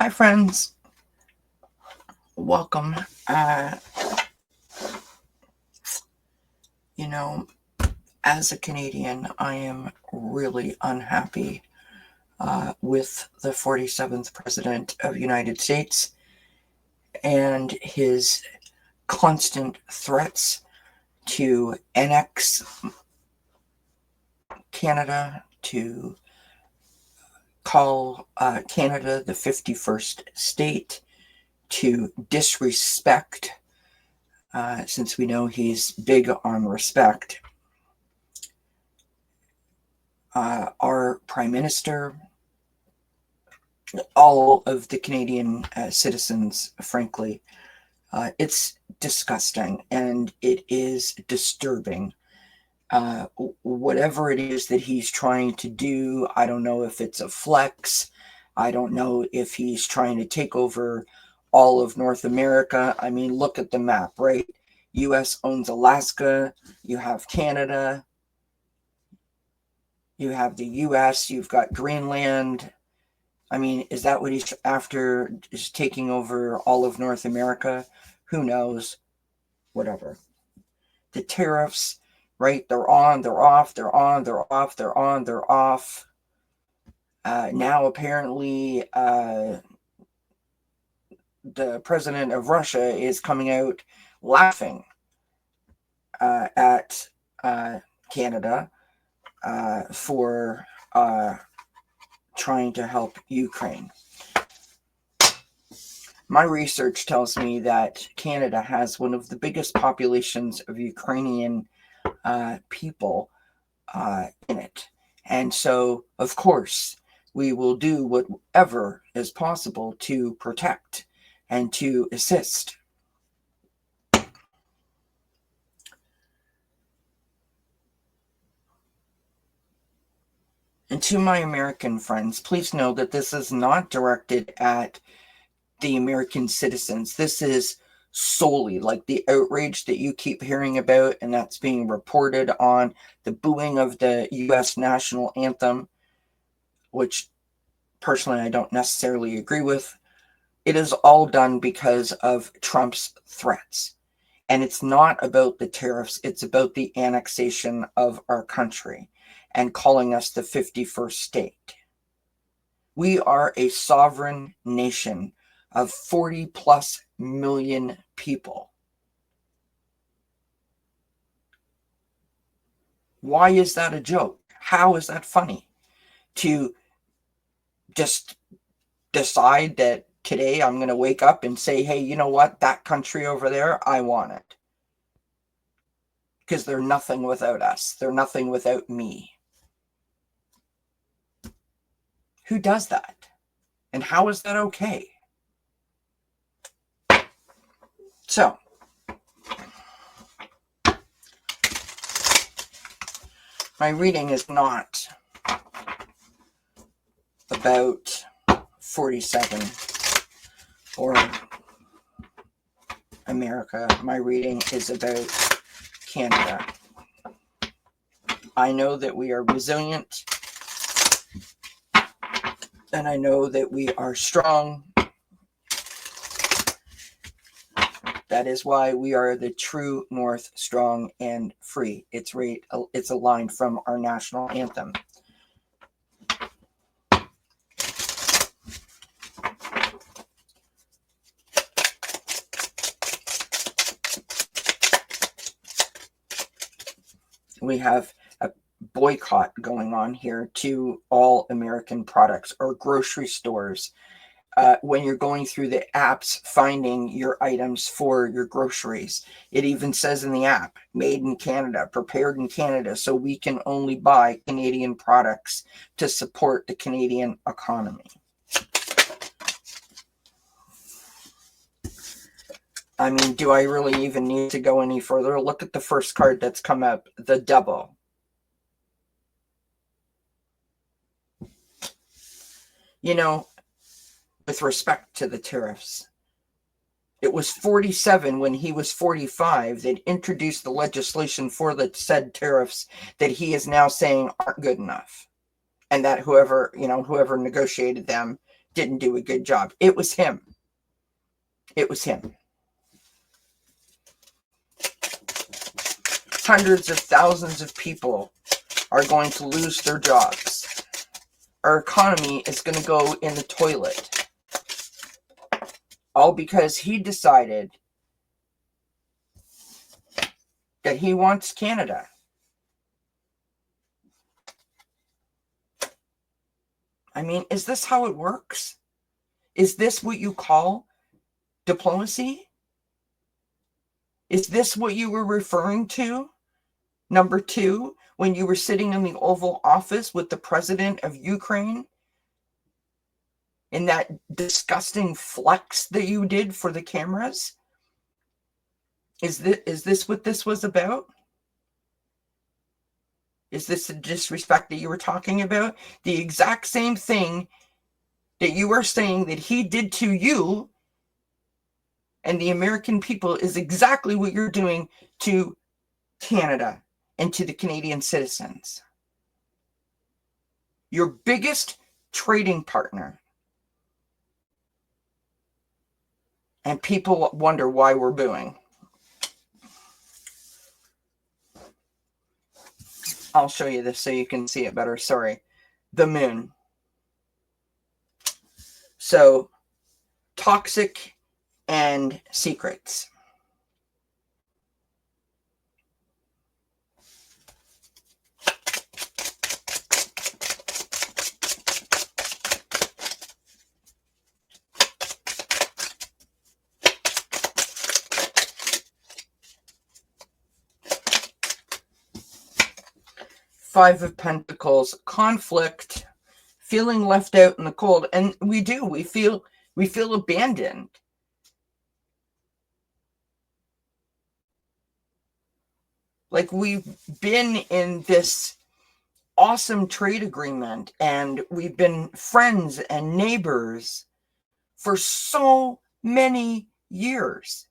Hi, friends. Welcome. You know, as a Canadian, I am really unhappy with the 47th President of the United States and his constant threats to annex Canada, to call Canada the 51st state, to disrespect, since we know he's big on respect, our Prime Minister, all of the Canadian citizens, frankly. It's disgusting and it is disturbing. Whatever it is that he's trying to do, I don't know if it's a flex. I don't know if he's trying to take over all of North America. I mean, look at the map, right? US owns Alaska. You have Canada. You have the US. You've got Greenland. I mean, is that what he's after? Is taking over all of North America? Who knows? Whatever. The tariffs, right? They're on, they're off, they're on, they're off, they're on, they're off. Now, apparently, the president of Russia is coming out laughing at Canada for trying to help Ukraine. My research tells me that Canada has one of the biggest populations of Ukrainian people in it. And so, of course, we will do whatever is possible to protect and to assist. And to my American friends, please know that this is not directed at the American citizens. This is solely like the outrage that you keep hearing about, and that's being reported on the booing of the US national anthem, which personally I don't necessarily agree with. It is all done because of Trump's threats. And it's not about the tariffs, it's about the annexation of our country and calling us the 51st state. We are a sovereign nation of 40 plus million people. Why is that a joke? How is that funny? To just decide that today I'm going to wake up and say, hey, you know what? That country over there, I want it. Because they're nothing without us. They're nothing without me. Who does that? And how is that okay? So, my reading is not about 47 or America. My reading is about Canada. I know that we are resilient, and I know that we are strong. That is why we are the true North, strong and free. It's a line from our national anthem. We have a boycott going on here to all American products or grocery stores. When you're going through the apps finding your items for your groceries, it even says in the app, made in Canada, prepared in Canada, so we can only buy Canadian products to support the Canadian economy. I mean, do I really even need to go any further? Look at the first card that's come up, the Devil. You know, with respect to the tariffs, it was 47 when he was 45 that introduced the legislation for the said tariffs that he is now saying aren't good enough. And that whoever negotiated them didn't do a good job. It was him. It was him. Hundreds of thousands of people are going to lose their jobs. Our economy is going to go in the toilet. All because he decided that he wants Canada. I mean, is this how it works? Is this what you call diplomacy? Is this what you were referring to, number 2, when you were sitting in the Oval Office with the president of Ukraine? In that disgusting flex that you did for the cameras? Is this what this was about? Is this the disrespect that you were talking about? The exact same thing that you are saying that he did to you and the American people is exactly what you're doing to Canada and to the Canadian citizens. Your biggest trading partner. And people wonder why we're booing. I'll show you this so you can see it better. Sorry. The moon. So, toxic and secrets. Five of Pentacles, conflict, feeling left out in the cold. And we do, we feel abandoned. Like we've been in this awesome trade agreement and we've been friends and neighbors for so many years.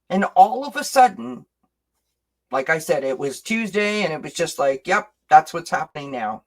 And all of a sudden, like I said, it was Tuesday and it was just like, yep, that's what's happening now.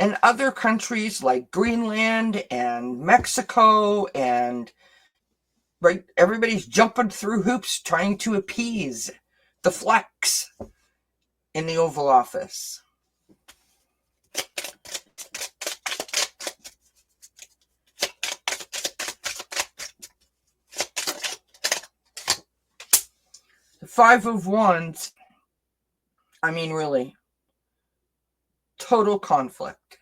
And other countries like Greenland and Mexico and right, everybody's jumping through hoops trying to appease the flex in the Oval Office. The Five of Wands, I mean, really, total conflict.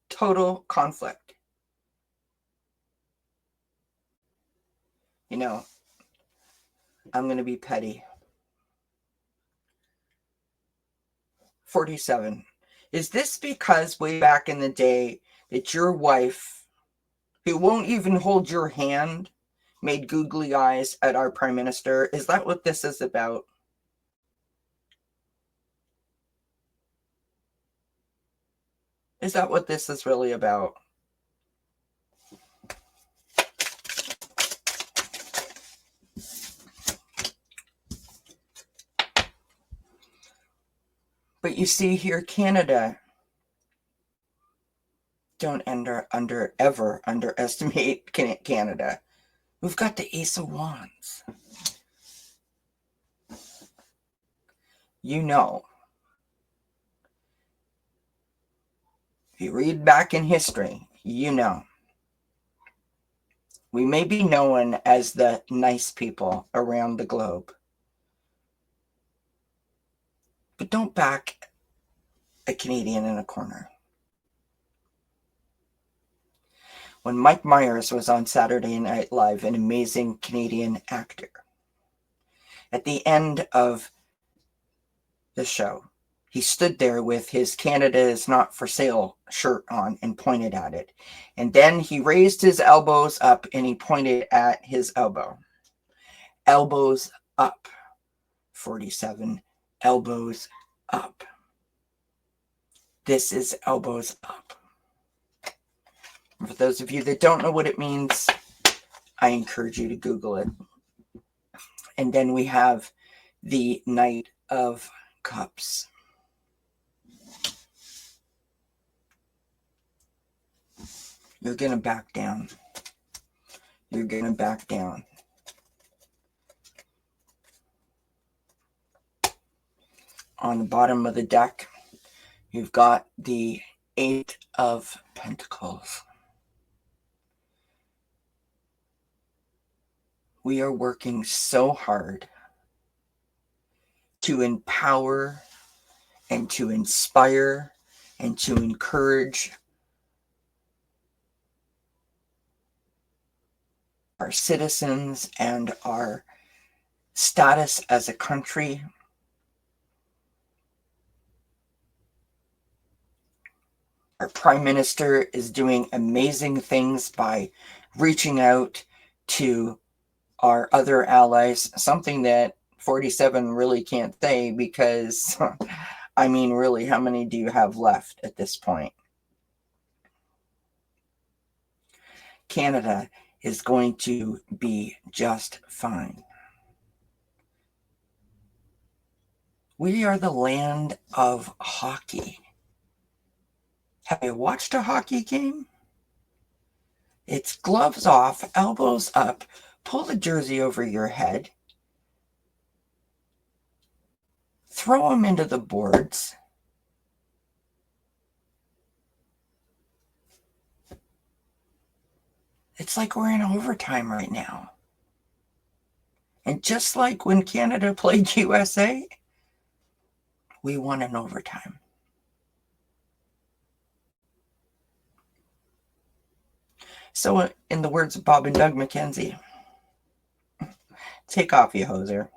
Total conflict. You know, I'm going to be petty. 47. Is this because way back in the day that your wife, who won't even hold your hand, made googly eyes at our prime minister? Is that what this is about? Is that what this is really about? But you see here, Canada, don't ever underestimate Canada. We've got the Ace of Wands. You know, if you read back in history, you know, we may be known as the nice people around the globe. But don't back a Canadian in a corner. When Mike Myers was on Saturday Night Live, an amazing Canadian actor, at the end of the show, he stood there with his Canada is not for sale shirt on and pointed at it. And then he raised his elbows up and he pointed at his elbow. Elbows up. 47. Elbows up. This is elbows up. For those of you that don't know what it means, I encourage you to Google it. And then we have the Knight of Cups. You're going to back down. You're going to back down. On the bottom of the deck, you've got the 8 of Pentacles. We are working so hard to empower and to inspire and to encourage our citizens and our status as a country. Our Prime Minister is doing amazing things by reaching out to our other allies, something that 47 really can't say because, I mean, really, how many do you have left at this point? Canada is going to be just fine. We are the land of hockey. Have you watched a hockey game? It's gloves off, elbows up, pull the jersey over your head, throw them into the boards, it's like we're in overtime right now. And just like when Canada played USA, we won in overtime. So in the words of Bob and Doug McKenzie, take off, you hoser.